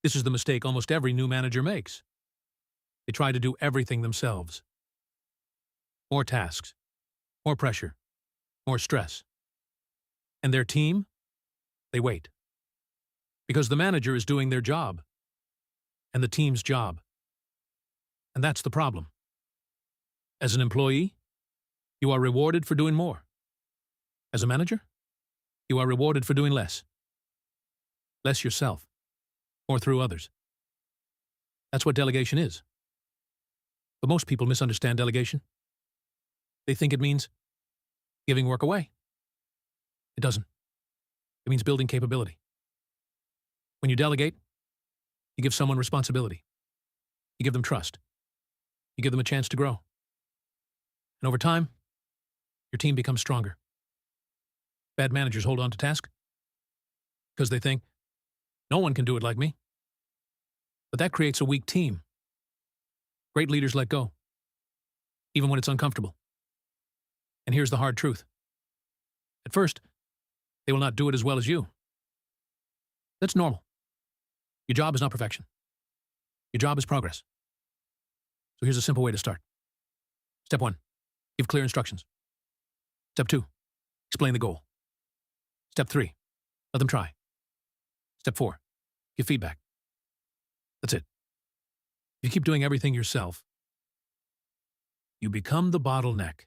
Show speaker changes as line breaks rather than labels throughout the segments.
This is the mistake almost every new manager makes. They try to do everything themselves. More tasks, more pressure, more stress. And their team? They wait. Because the manager is doing their job. And the team's job. And that's the problem. As an employee, you are rewarded for doing more. As a manager, you are rewarded for doing less. Less yourself, or through others. That's what delegation is. But most people misunderstand delegation. They think it means giving work away. It doesn't. It means building capability. When you delegate, you give someone responsibility. You give them trust. You give them a chance to grow. And over time, your team becomes stronger. Bad managers hold on to tasks because they think, no one can do it like me. But that creates a weak team. Great leaders let go, even when it's uncomfortable. And here's the hard truth. At first, they will not do it as well as you. That's normal. Your job is not perfection. Your job is progress. So here's a simple way to start. Step 1, give clear instructions. Step 2, explain the goal. Step 3, let them try. Step 4, give feedback. That's it. If you keep doing everything yourself, you become the bottleneck.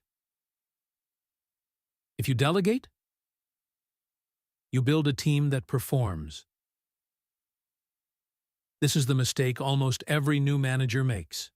If you delegate, you build a team that performs. This is the mistake almost every new manager makes.